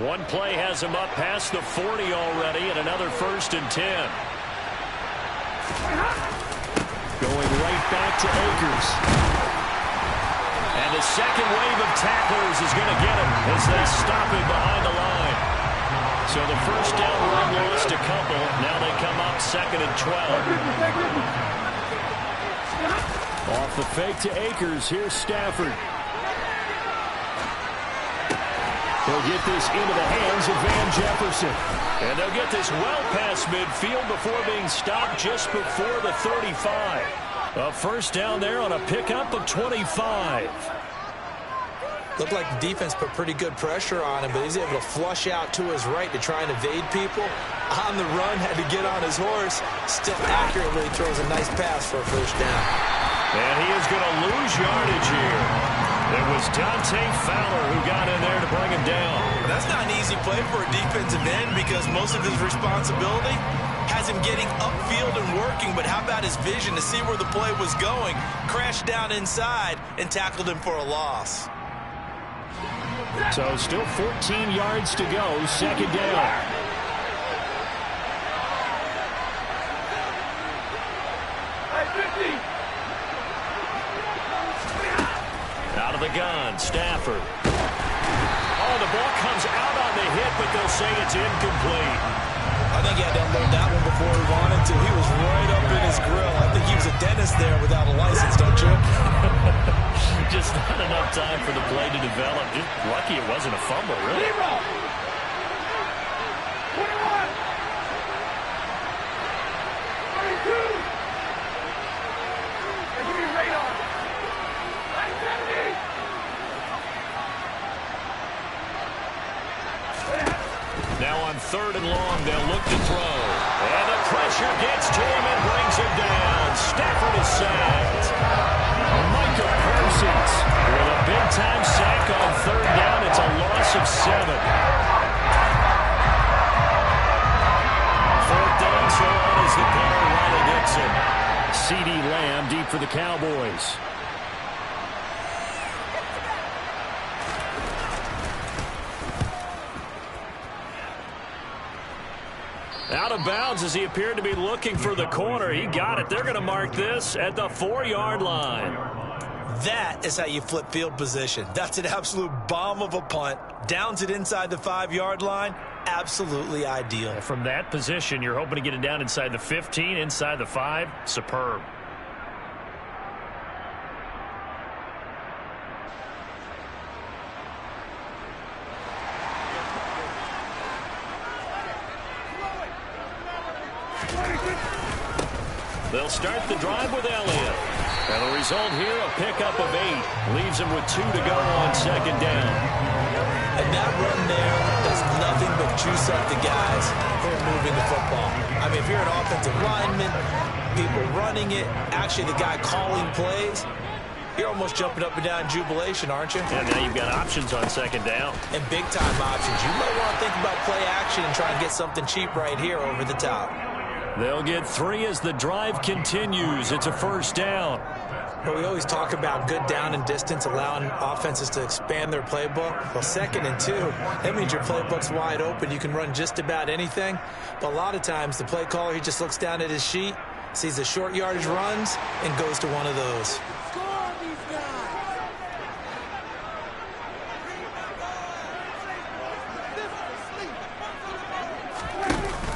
One play has him up past the 40 already, and another 1st and 10. Going right back to Akers. And the second wave of tacklers is going to get him as they stop him behind the line. So the first down run lost a couple. Now they come up 2nd and 12. Off the fake to Akers. Here's Stafford. He'll get this into the hands of Van Jefferson. And they'll get this well past midfield before being stopped just before the 35. A first down there on a pickup of 25. Looked like the defense put pretty good pressure on him, but he's able to flush out to his right to try and evade people. On the run, had to get on his horse. Still accurately throws a nice pass for a first down. And he is going to lose yardage here. It was Dante Fowler who got in there to bring him down. That's not an easy play for a defensive end because most of his responsibility has him getting upfield and working, but how about his vision to see where the play was going, crashed down inside, and tackled him for a loss. So still 14 yards to go, 2nd down. Out of the gun, Stafford. Oh, the ball comes out on the hit, but they'll say it's incomplete. I think he had to unload that one before he wanted to. He was right up in his grill. I think he was a dentist there without a license, don't you? Just not enough time for the play to develop. Just lucky it wasn't a fumble, really. 3rd and long, they'll look to throw. And the pressure gets to him and brings him down. Stafford is sacked. Micah Parsons with a big-time sack on 3rd down. It's a loss of 7. 4th down, so on is the player, Riley Dixon. CeeDee Lamb deep for the Cowboys. Out of bounds as he appeared to be looking for the corner. He got it. They're going to mark this at the 4-yard line. That is how you flip field position. That's an absolute bomb of a punt. Downs it inside the 5-yard line. Absolutely ideal. From that position, you're hoping to get it down inside the 15, inside the 5. Superb. They'll start the drive with Elliott. And the result here, a pickup of 8. Leaves him with 2 to go on 2nd down. And that run there does nothing but juice up the guys who are moving the football. I mean, if you're an offensive lineman, people running it, actually the guy calling plays, you're almost jumping up and down in jubilation, aren't you? And now you've got options on 2nd down. And big-time options. You might want to think about play action and try and get something cheap right here over the top. They'll get 3 as the drive continues. It's a 1st down. But we always talk about good down and distance, allowing offenses to expand their playbook. Well, 2nd and 2, that means your playbook's wide open. You can run just about anything. But a lot of times, the play caller, he just looks down at his sheet, sees the short yardage runs, and goes to one of those.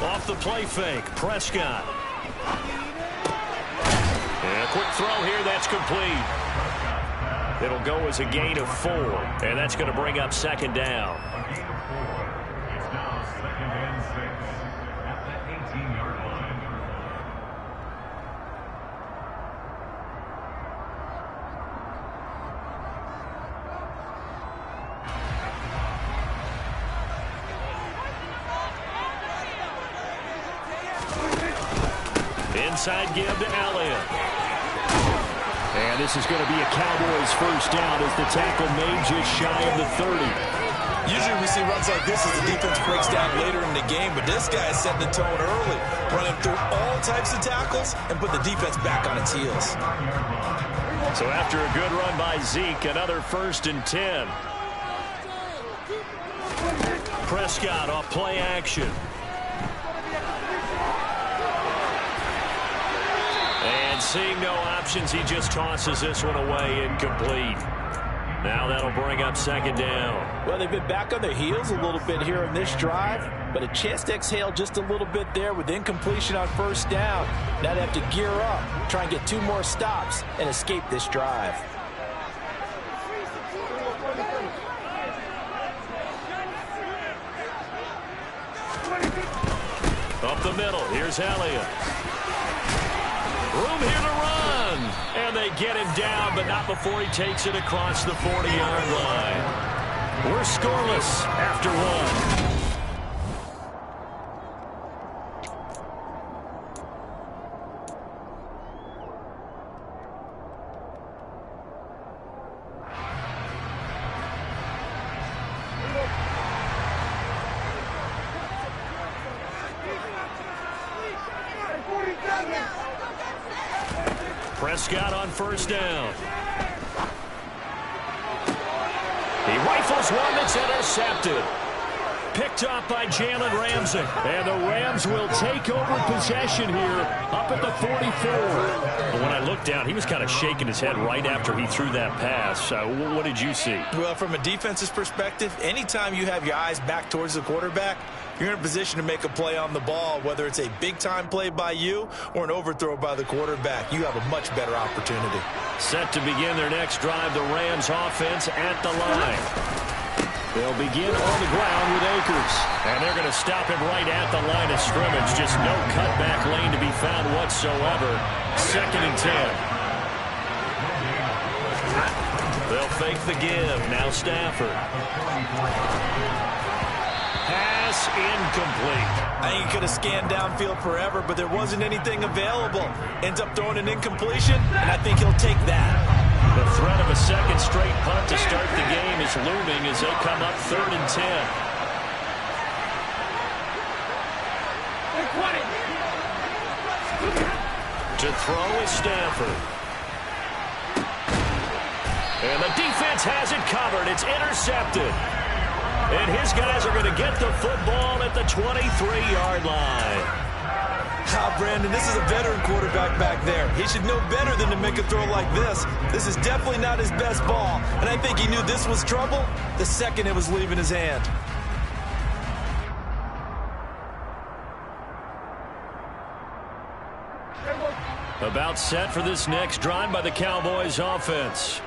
Off the play fake, Prescott. And a quick throw here, that's complete. It'll go as a gain of 4, and that's going to bring up 2nd down. It's now 2nd and 6 at the 18-yard line. Inside give to Elliott. And this is going to be a Cowboys 1st down as the tackle made just shy of the 30. Usually we see runs like this as the defense breaks down later in the game, but this guy is setting the tone early, running through all types of tackles and put the defense back on its heels. So after a good run by Zeke, another 1st and 10. Prescott off play action. And seeing no options, he just tosses this one away, incomplete. Now that'll bring up second down. Well, they've been back on their heels a little bit here in this drive, but a chance to exhale just a little bit there with incompletion on first down. Now they have to gear up, try and get 2 more stops, and escape this drive. Up the middle, here's Elliott. Room here to run. And they get him down, but not before he takes it across the 40-yard line. We're scoreless after 1. Prescott on first down. He rifles one that's intercepted. Picked up by Jalen Ramsey. And the Rams will take over possession here up at the 44. But when I looked down, he was kind of shaking his head right after he threw that pass. What did you see? Well, from a defense's perspective, anytime you have your eyes back towards the quarterback, you're in a position to make a play on the ball, whether it's a big-time play by you or an overthrow by the quarterback. You have a much better opportunity. Set to begin their next drive, the Rams offense at the line. They'll begin on the ground with Akers. And they're going to stop him right at the line of scrimmage. Just no cutback lane to be found whatsoever. 2nd and 10. They'll fake the give. Now Stafford. Pass incomplete. I think he could have scanned downfield forever, but there wasn't anything available. Ends up throwing an incompletion, and I think he'll take that. The threat of a second straight punt to start the game is looming as they come up 3rd and 10. To throw is Stafford. And the defense has it covered. It's intercepted. And his guys are going to get the football at the 23-yard line. Brandon, this is a veteran quarterback back there. He should know better than to make a throw like this. This is definitely not his best ball, and I think he knew this was trouble the second it was leaving his hand. About set for this next drive by the Cowboys offense.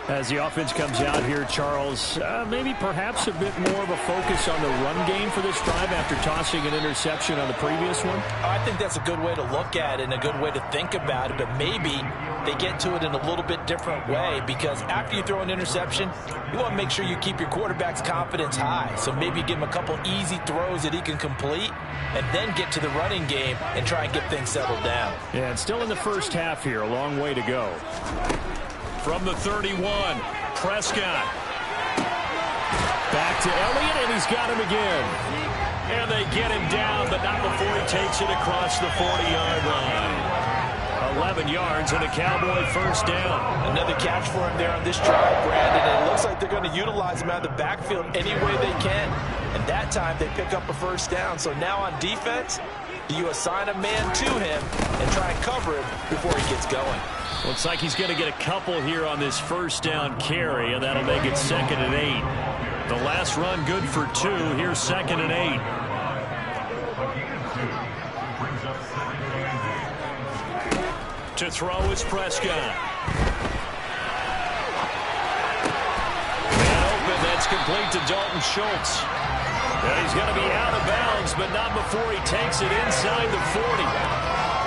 As the offense comes out here, Charles, maybe perhaps a bit more of a focus on the run game for this drive after tossing an interception on the previous one? I think that's a good way to look at it and a good way to think about it, but maybe they get to it in a little bit different way, because after you throw an interception, you want to make sure you keep your quarterback's confidence high. So maybe give him a couple easy throws that he can complete and then get to the running game and try and get things settled down. Yeah, and still in the first half here, a long way to go. From the 31, Prescott. Back to Elliott, and he's got him again. And they get him down, but not before he takes it across the 40-yard line. 11 yards and a Cowboy first down. Another catch for him there on this drive, Brandon. And it looks like they're going to utilize him out of the backfield any way they can. And that time they pick up a first down. So now on defense, you assign a man to him and try and cover him before he gets going. Looks like he's going to get a couple here on this first down carry, and that'll make it 2nd and 8. The last run good for 2. Here's 2nd and 8. To throw is Prescott. And open, that's complete to Dalton Schultz. And he's going to be out of bounds, but not before he takes it inside the 40.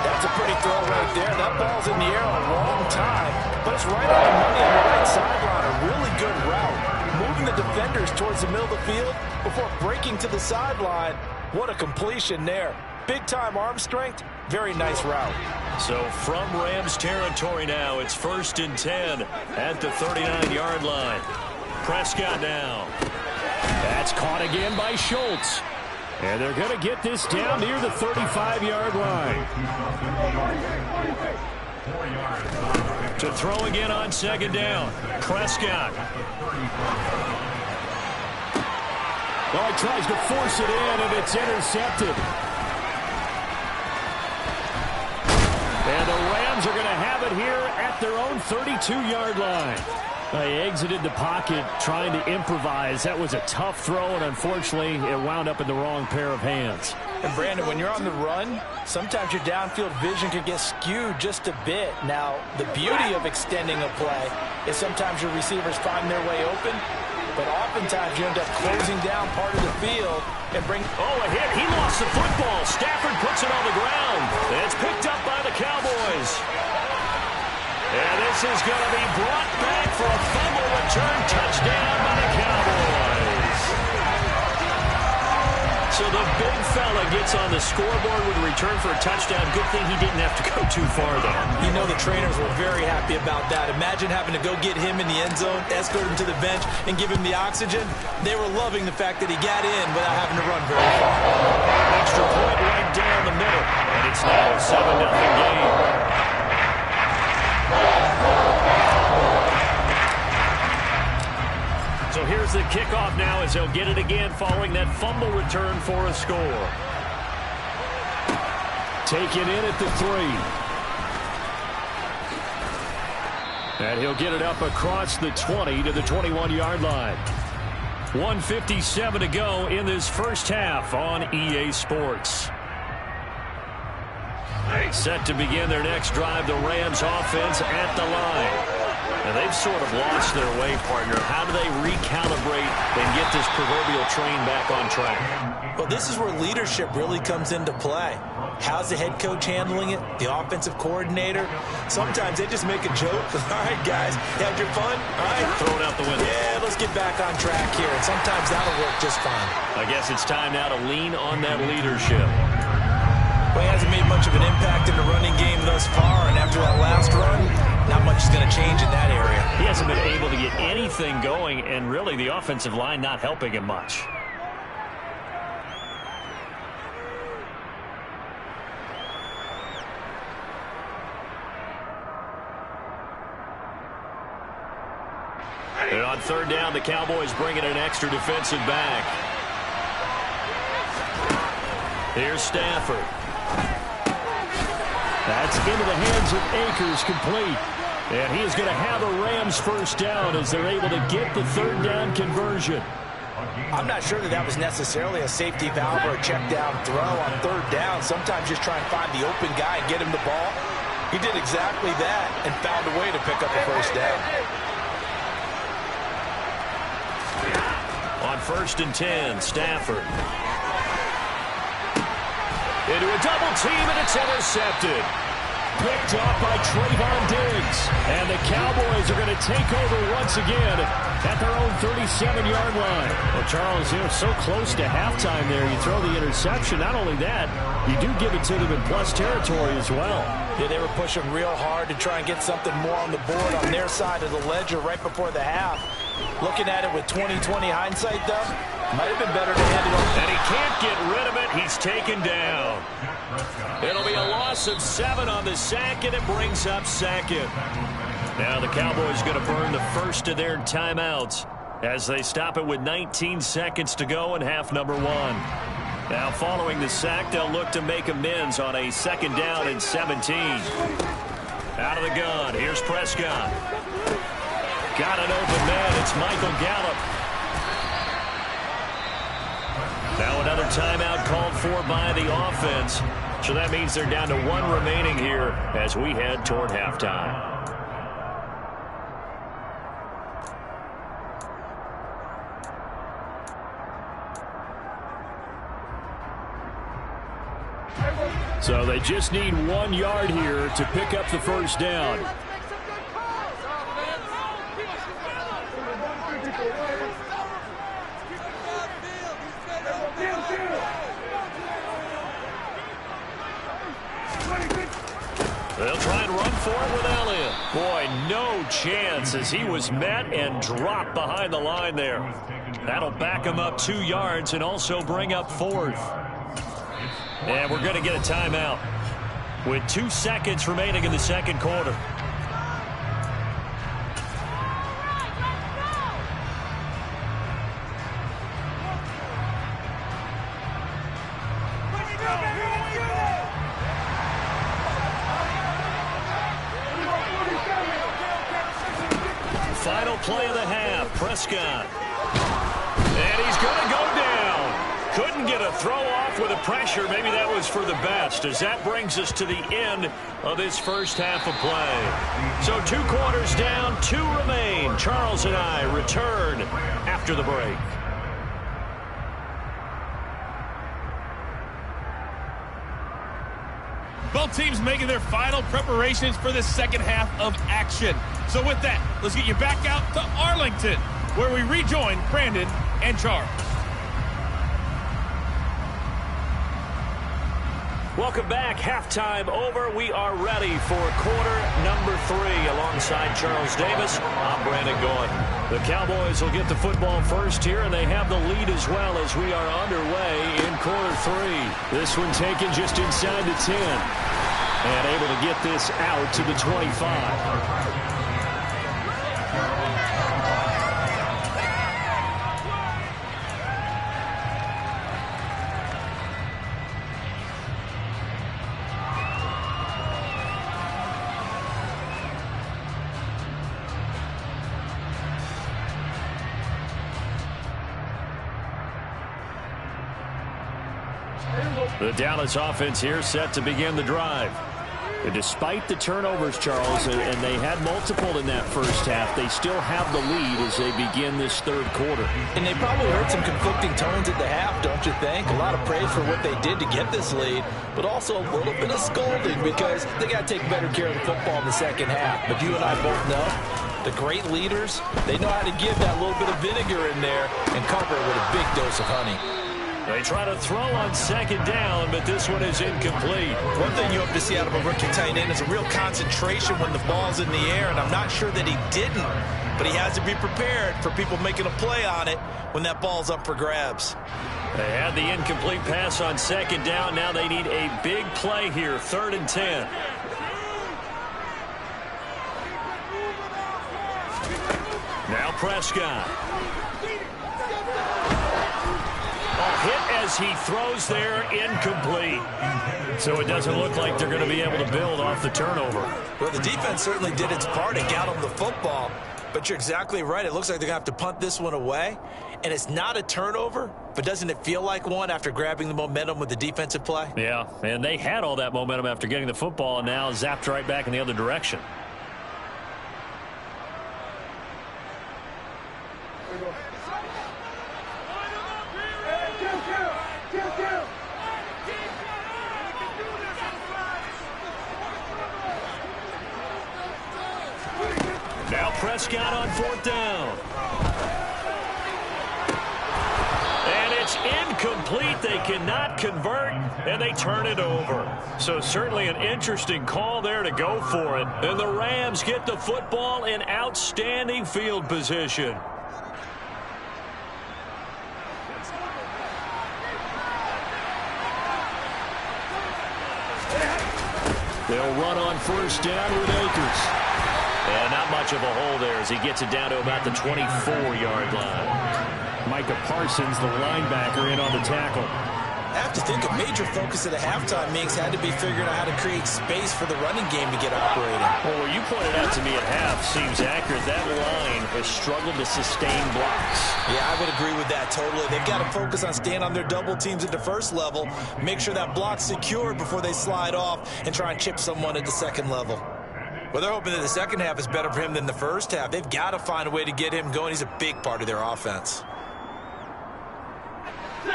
That's a pretty throw right there. That ball's in the air a long time, but it's right on the money on the right sideline. A really good route. Moving the defenders towards the middle of the field before breaking to the sideline. What a completion there. Big-time arm strength. Very nice route. So from Rams territory now, it's 1st and 10 at the 39-yard line. Prescott now. That's caught again by Schultz. And they're going to get this down near the 35-yard line. To throw again on 2nd down. Prescott. Oh, he tries to force it in, and it's intercepted. And the Rams are going to have it here at their own 32-yard line. They exited the pocket trying to improvise. That was a tough throw, and unfortunately, it wound up in the wrong pair of hands. And, Brandon, when you're on the run, sometimes your downfield vision can get skewed just a bit. Now, the beauty of extending a play is sometimes your receivers find their way open, but oftentimes you end up closing down part of the field and bring... Oh, a hit. He lost the football. Stafford puts it on the ground. It's picked up by the Cowboys. And this is going to be brought back for a fumble return touchdown by the Cowboys. So the big fella gets on the scoreboard with a return for a touchdown. Good thing he didn't have to go too far there. You know the trainers were very happy about that. Imagine having to go get him in the end zone, escort him to the bench, and give him the oxygen. They were loving the fact that he got in without having to run very far. Extra point right down the middle. And it's now a 7-0 game. So here's the kickoff now as they'll get it again following that fumble return for a score. Taken in at the 3. And he'll get it up across the 20 to the 21-yard line. 1:57 to go in this first half on EA Sports. Set to begin their next drive, the Rams offense at the line. And they've sort of lost their way, partner. How do they recalibrate and get this proverbial train back on track? Well, this is where leadership really comes into play. How's the head coach handling it? The offensive coordinator? Sometimes they just make a joke. All right, guys, you had your fun? All right. Throw it out the window. Yeah, let's get back on track here. And sometimes that'll work just fine. I guess it's time now to lean on that leadership. Well, he hasn't made much of an impact in the running game thus far, and after that last run, not much is going to change in that area. He hasn't been able to get anything going, and really the offensive line not helping him much. And on third down, the Cowboys bring in an extra defensive back. Here's Stafford. That's into the hands of Akers, complete. And he is going to have a Rams first down as they're able to get the third down conversion. I'm not sure that was necessarily a safety valve or a check down throw on third down. Sometimes just try and find the open guy and get him the ball. He did exactly that and found a way to pick up a first down. On 1st and 10, Stafford. Into a double team, and it's intercepted. Picked off by Trayvon Diggs. And the Cowboys are going to take over once again at their own 37-yard line. Well, Charles, so close to halftime there. You throw the interception. Not only that, you do give it to them in plus territory as well. Yeah, they were pushing real hard to try and get something more on the board on their side of the ledger right before the half. Looking at it with 20/20 hindsight, though, might have been better to hand it over. And he can't get rid of it. He's taken down. It'll be a loss of 7 on the sack, and it brings up second. Now the Cowboys going to burn the first of their timeouts as they stop it with 19 seconds to go in half number 1. Now following the sack, they'll look to make amends on a 2nd down and 17. Out of the gun, here's Prescott. Got an open man, it's Michael Gallup. Now another timeout called for by the offense. So that means they're down to 1 remaining here as we head toward halftime. So they just need 1 yard here to pick up the first down. They'll try and run for it with Elliott. Boy, no chance as he was met and dropped behind the line there. That'll back him up 2 yards and also bring up 4th. And we're going to get a timeout with 2 seconds remaining in the second quarter. play of the half. Prescott. And he's going to go down. Couldn't get a throw off with the pressure. Maybe that was for the best, as that brings us to the end of this first half of play. So 2 quarters down, 2 remain. Charles and I return after the break. Both teams making their final preparations for the second half of action. So with that, let's get you back out to Arlington, where we rejoin Brandon and Charles. Welcome back. Halftime over. We are ready for quarter number 3. Alongside Charles Davis, I'm Brandon Gordon. The Cowboys will get the football first here, and they have the lead as well as we are underway in quarter 3. This one taken just inside the 10. And able to get this out to the 25. The Dallas offense here set to begin the drive. And despite the turnovers, Charles, and they had multiple in that first half, they still have the lead as they begin this third quarter. And they probably heard some conflicting tones at the half, don't you think? A lot of praise for what they did to get this lead, but also a little bit of scolding because they got to take better care of the football in the second half. But you and I both know the great leaders, they know how to give that little bit of vinegar in there and cover it with a big dose of honey. They try to throw on second down, but this one is incomplete. One thing you hope to see out of a rookie tight end is a real concentration when the ball's in the air, and I'm not sure that he didn't, but he has to be prepared for people making a play on it when that ball's up for grabs. They had the incomplete pass on second down. Now they need a big play here, 3rd and 10. Now Prescott. Hit as he throws there, incomplete. So it doesn't look like they're going to be able to build off the turnover. Well, the defense certainly did its part and got them the football. But you're exactly right. It looks like they're going to have to punt this one away. And it's not a turnover, but doesn't it feel like one after grabbing the momentum with the defensive play? Yeah, and they had all that momentum after getting the football and now zapped right back in the other direction. Now Prescott on 4th down. And it's incomplete. They cannot convert, and they turn it over. So certainly an interesting call there to go for it. And the Rams get the football in outstanding field position. They'll run on 1st down with Akers. And not much of a hole there as he gets it down to about the 24-yard line. Micah Parsons, the linebacker, in on the tackle. I have to think a major focus of the halftime meetings had to be figuring out how to create space for the running game to get operating. Well, what you pointed out to me at half seems accurate. That line has struggled to sustain blocks. Yeah, I would agree with that totally. They've got to focus on staying on their double teams at the first level, make sure that block's secured before they slide off and try and chip someone at the second level. Well, they're hoping that the second half is better for him than the first half. They've got to find a way to get him going. He's a big part of their offense.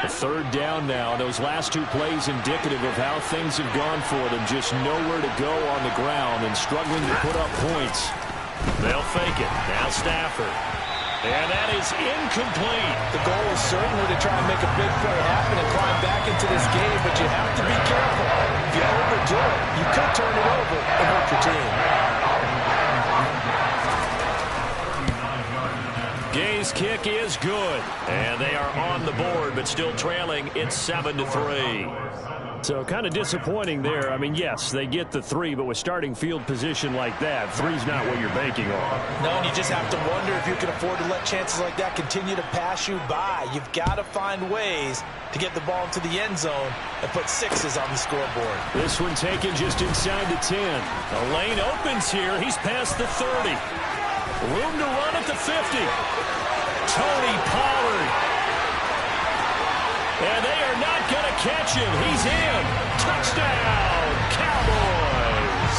A 3rd down now. Those last 2 plays indicative of how things have gone for them. Just nowhere to go on the ground and struggling to put up points. They'll fake it. Now Stafford. And that is incomplete. The goal is certainly to try and make a big play happen and climb back into this game, but you have to be careful. If you overdo it, you could turn it over and hurt your team. Gay's kick is good, and they are on the board, but still trailing. It's 7-3. So kind of disappointing there. I mean, yes, they get the 3, but with starting field position like that, 3's not what you're banking on. No, and you just have to wonder if you can afford to let chances like that continue to pass you by. You've got to find ways to get the ball into the end zone and put 6s on the scoreboard. This one taken just inside the 10. The lane opens here. He's past the 30. Room to run at the 50. Tony Pollard. And they are not going to catch him. He's in. Touchdown, Cowboys.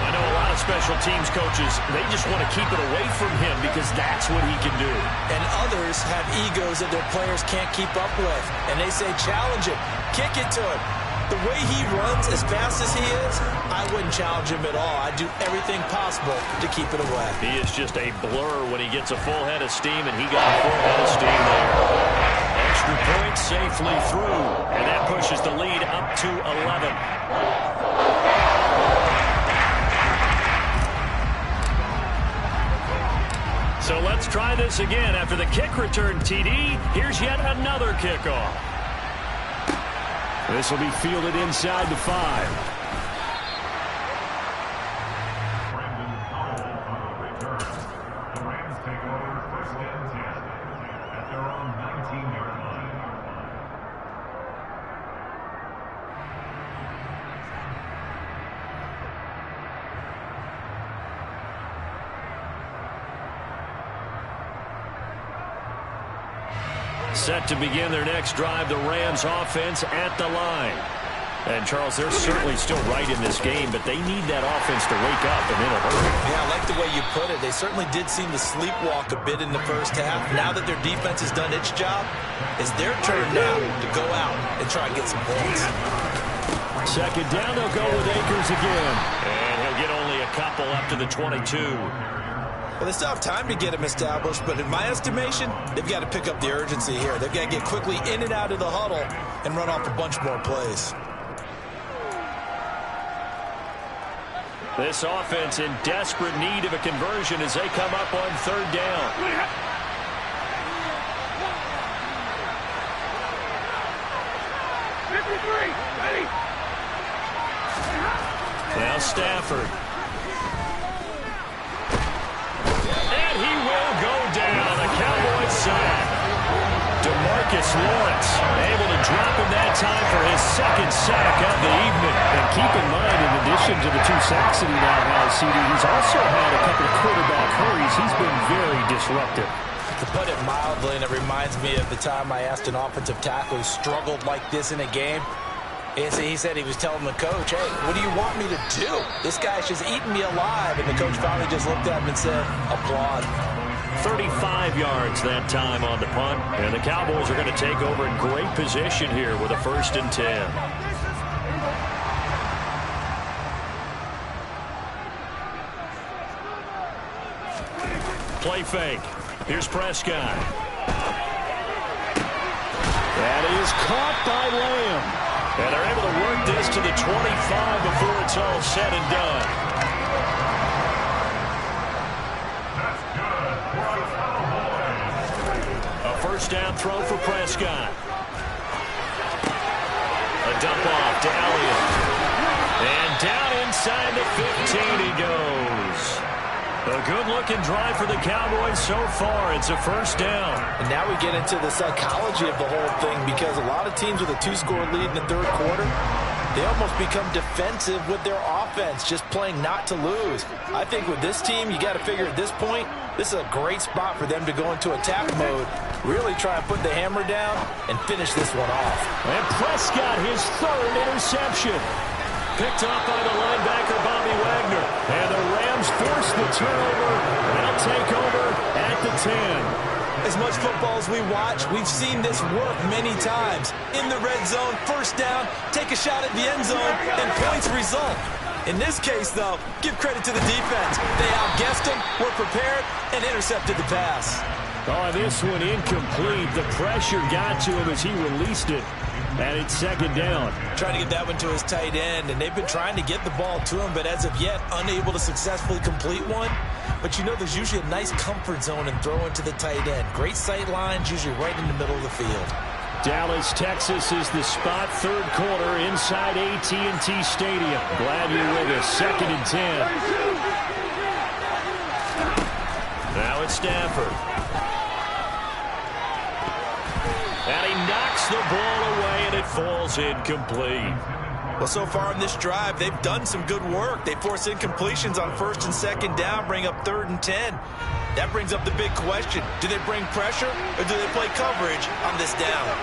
I know a lot of special teams coaches, they just want to keep it away from him because that's what he can do. And others have egos that their players can't keep up with. And they say, challenge him. Kick it to him. The way he runs as fast as he is, I wouldn't challenge him at all. I'd do everything possible to keep it away. He is just a blur when he gets a full head of steam, and he got a full head of steam there. Extra point safely through, and that pushes the lead up to 11. So let's try this again. After the kick return TD, here's yet another kickoff. This will be fielded inside the 5. Brandon Powell on the return. The Rams take over 1st and 10 at their own 19-yard line. Set to begin their next drive, the Rams offense at the line. And, Charles, they're certainly still right in this game, but they need that offense to wake up and in a hurry. Yeah, I like the way you put it. They certainly did seem to sleepwalk a bit in the first half. Now that their defense has done its job, it's their turn now to go out and try and get some points. Second down, they'll go with Akers again. And he'll get only a couple up to the 22. Well, they still have time to get him established, but in my estimation, they've got to pick up the urgency here. They've got to get quickly in and out of the huddle and run off a bunch more plays. This offense in desperate need of a conversion as they come up on 3rd down. Now Stafford. And he will go down. A Cowboys sack. DeMarcus Lawrence able to drop him that time for his 2nd sack of the evening. And keep in mind, in addition to the 2 sacks that he now has, CD, he's also had a couple of quarterback hurries. He's been very disruptive. To put it mildly, and it reminds me of the time I asked an offensive tackle who struggled like this in a game. He said he was telling the coach, hey, what do you want me to do? This guy's just eating me alive. And the coach finally just looked at him and said, applaud. 35 yards that time on the punt. And the Cowboys are going to take over in great position here with a 1st and 10. Play fake. Here's Prescott. That is caught by Lamb. And they're able to work this to the 25 before it's all said and done. That's good for the Cowboys. A 1st down throw for Prescott. A dump off to Elliott. And down inside the 15 he goes. A good-looking drive for the Cowboys so far. It's a 1st down. And now we get into the psychology of the whole thing, because a lot of teams with a 2-score lead in the 3rd quarter, they almost become defensive with their offense, just playing not to lose. I think with this team, you got to figure at this point, this is a great spot for them to go into attack mode, really try and put the hammer down and finish this one off. And Prescott, his 3rd interception. Picked off by the linebacker, Bobby Wagner. And the Rams force the turnover. They'll take over at the 10. As much football as we watch, we've seen this work many times. In the red zone, 1st down, take a shot at the end zone, and points result. In this case, though, give credit to the defense. They outguessed them, were prepared, and intercepted the pass. Oh, this one incomplete. The pressure got to him as he released it. And it's 2nd down. Trying to get that one to his tight end, and they've been trying to get the ball to him, but as of yet, unable to successfully complete one. But you know, there's usually a nice comfort zone in throwing to the tight end. Great sight lines, usually right in the middle of the field. Dallas, Texas is the spot. 3rd quarter inside AT&T Stadium. Glad you're with us. 2nd and 10. Now it's Stafford. And he knocks the ball away, and it falls incomplete. Well, so far in this drive, they've done some good work. They force incompletions on 1st and 2nd down, bring up 3rd and 10. That brings up the big question. Do they bring pressure or do they play coverage on this down?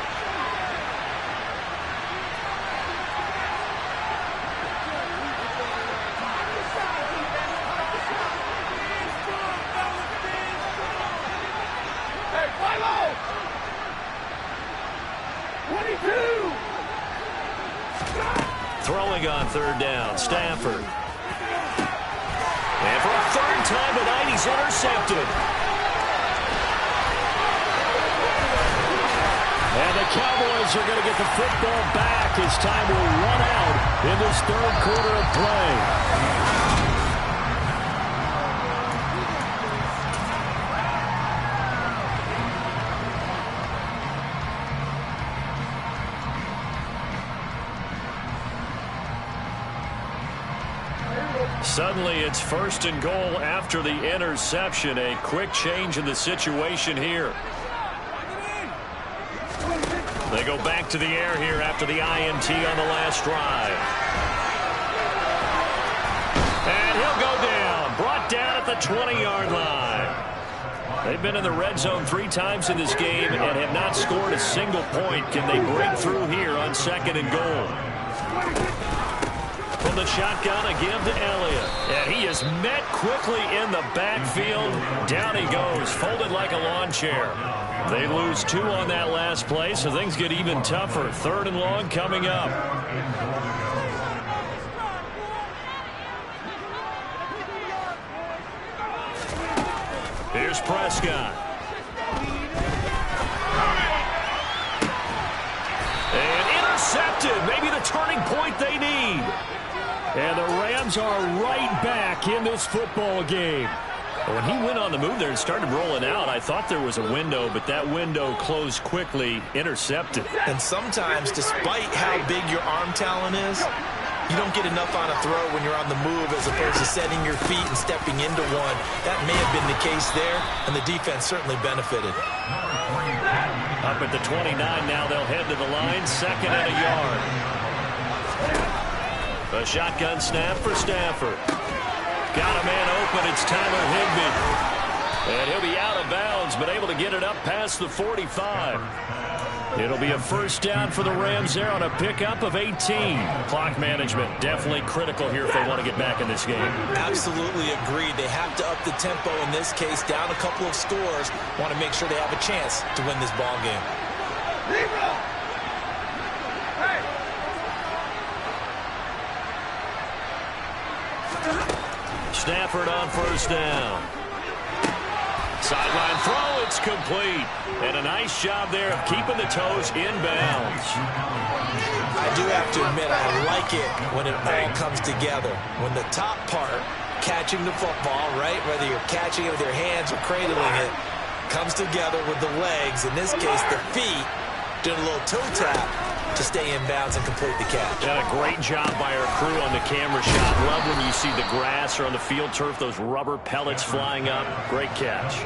Throwing on 3rd down, Stafford. And for a 3rd time tonight, he's intercepted. And the Cowboys are going to get the football back as time will run out in this 3rd quarter of play. Suddenly, it's 1st and goal after the interception. A quick change in the situation here. They go back to the air here after the INT on the last drive. And he'll go down. Brought down at the 20-yard line. They've been in the red zone 3 times in this game and have not scored a single point. Can they break through here on 2nd and goal? From the shotgun, a give to Elliott. And he is met quickly in the backfield. Down he goes, folded like a lawn chair. They lose 2 on that last play, so things get even tougher. 3rd and long coming up. Here's Prescott. And intercepted. Maybe the turning point they need. And the Rams are right back in this football game. When he went on the move there and started rolling out, I thought there was a window, but that window closed quickly, intercepted. And sometimes, despite how big your arm talent is, you don't get enough on a throw when you're on the move as opposed to setting your feet and stepping into one. That may have been the case there, and the defense certainly benefited. Up at the 29 now, they'll head to the line, 2nd and a yard. A shotgun snap for Stafford. Got a man open. It's Tyler Higbee. And he'll be out of bounds, but able to get it up past the 45. It'll be a 1st down for the Rams there on a pickup of 18. Clock management definitely critical here if they want to get back in this game. Absolutely agreed. They have to up the tempo in this case, down a couple of scores. Want to make sure they have a chance to win this ball game. Stafford on 1st down. Sideline throw, it's complete. And a nice job there of keeping the toes inbounds. I do have to admit, I like it when it all comes together. When the top part, catching the football, right, whether you're catching it with your hands or cradling it, comes together with the legs, in this case the feet, doing a little toe tap to stay in bounds and complete the catch. Done a great job by our crew on the camera shot. Love when you see the grass or on the field turf, those rubber pellets flying up. Great catch.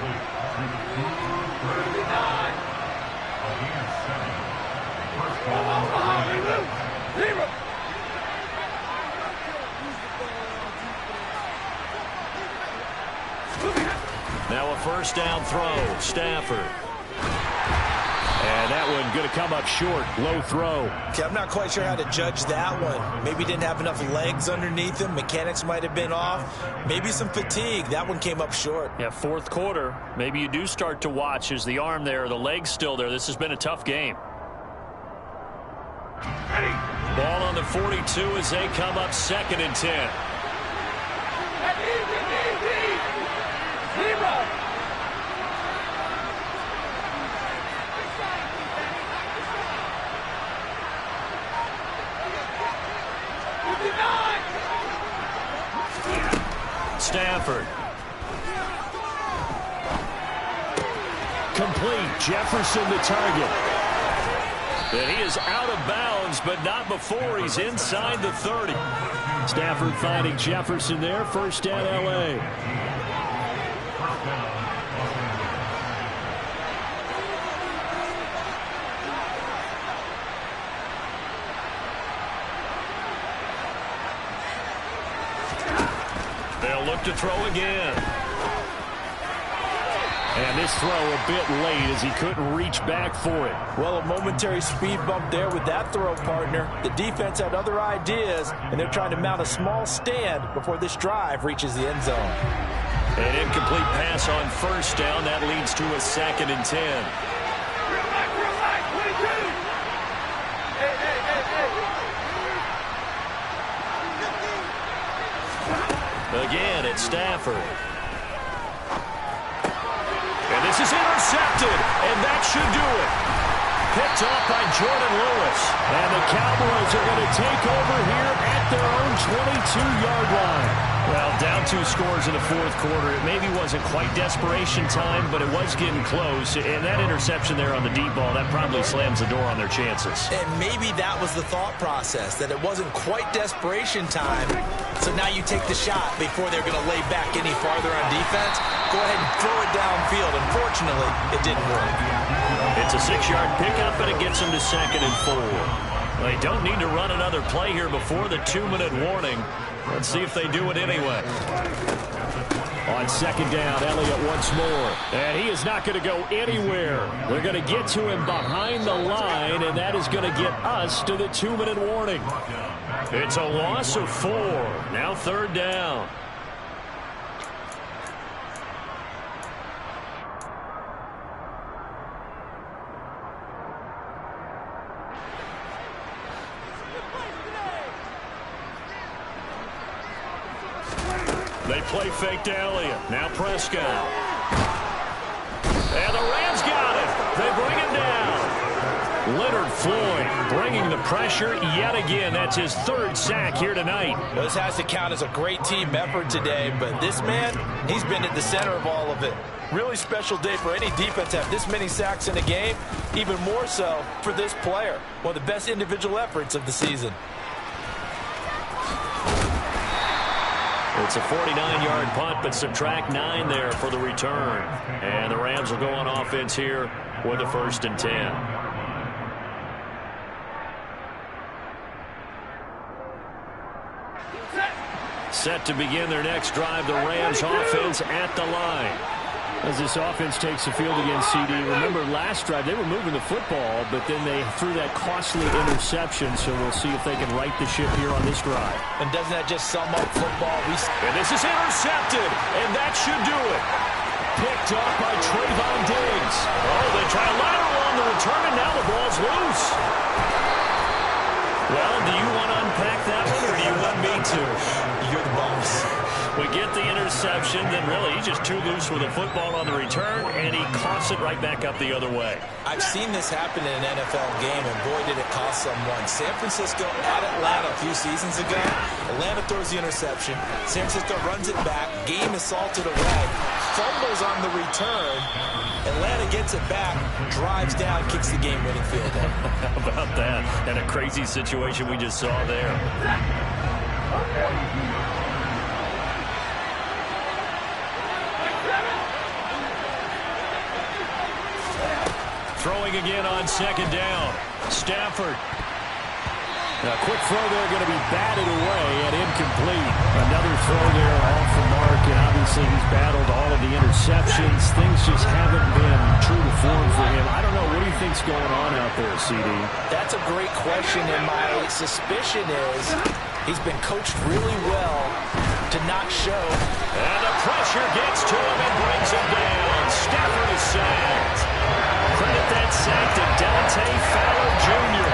Now a 1st down throw, Stafford. And that one going to come up short. Low throw. Okay, I'm not quite sure how to judge that one. Maybe didn't have enough legs underneath him. Mechanics might have been off. Maybe some fatigue. That one came up short. Yeah, 4th quarter. Maybe you do start to watch. Is the arm there, the leg's still there? This has been a tough game. Ball on the 42 as they come up 2nd and 10. Stafford. Complete. Jefferson the target. And he is out of bounds, but not before he's inside the 30. Stafford finding Jefferson there. 1st down, L.A. They'll look to throw again. And this throw a bit late as he couldn't reach back for it. Well, a momentary speed bump there with that throw, partner. The defense had other ideas, and they're trying to mount a small stand before this drive reaches the end zone. An incomplete pass on first down. That leads to a 2nd and 10. Again, it's Stafford. And this is intercepted, and that should do it. Picked off by Jordan Lewis. And the Cowboys are going to take over here at their own 22-yard line. Well, down 2 scores in the fourth quarter. It maybe wasn't quite desperation time, but it was getting close. And that interception there on the deep ball, that probably slams the door on their chances. And maybe that was the thought process, that it wasn't quite desperation time. So now you take the shot before they're going to lay back any farther on defense. Go ahead and throw it downfield. Unfortunately, it didn't work. It's a 6-yard pickup, and it gets them to 2nd and 4. They don't need to run another play here before the 2-minute warning. Let's see if they do it anyway. On 2nd down, Elliott once more. And he is not going to go anywhere. They're going to get to him behind the line, and that is going to get us to the 2-minute warning. It's a loss of 4. Now 3rd down. They play fake to Elliott. Now Prescott. And the Rams got it. They bring him down. Leonard Floyd bringing the pressure yet again. That's his 3rd sack here tonight. Well, this has to count as a great team effort today, but this man, he's been at the center of all of it. Really special day for any defense to have this many sacks in a game, even more so for this player. One of the best individual efforts of the season. It's a 49-yard punt, but subtract 9 there for the return. And the Rams will go on offense here with a 1st and 10. Set to begin their next drive, the Rams offense at the line. As this offense takes the field against CD, remember last drive they were moving the football, but then they threw that costly interception, so we'll see if they can right the ship here on this drive. And doesn't that just sum up football? And this is intercepted, and that should do it. Picked up by Trayvon Diggs. Oh, they try a lateral on the return, and now the ball's loose. Well, do you want to unpack that one, or do you want me to? You're the boss. We get the interception, then really he's just too loose with the football on the return, and he coughs it right back up the other way. I've seen this happen in an NFL game, and boy, did it cost someone. San Francisco at Atlanta a few seasons ago. Atlanta throws the interception. San Francisco runs it back. Game is salted away. Fumbles on the return. Atlanta gets it back, drives down, kicks the game-winning field goal. How about that? And a crazy situation we just saw there. Throwing again on 2nd down. Stafford. A quick throw there going to be batted away and incomplete. Another throw there off the mark, and obviously he's battled all of the interceptions. Things just haven't been true to form for him. I don't know. What do you think's going on out there, CD? That's a great question, and my suspicion is he's been coached really well to not show. And the pressure gets to him and brings him down. Stafford is sacked. Credit that sack to Dante Fowler Jr.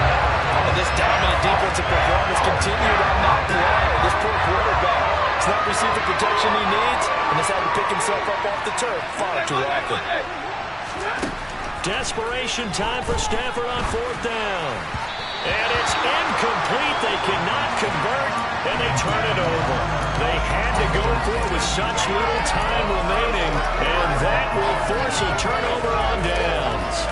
And this dominant defensive performance continued on that play. This poor quarterback has not received the protection he needs and has had to pick himself up off the turf far too often. Desperation time for Stafford on 4th down. And it's incomplete. They cannot convert, and they turn it over. They had to go for it with such little time remaining, and that will force a turnover on downs.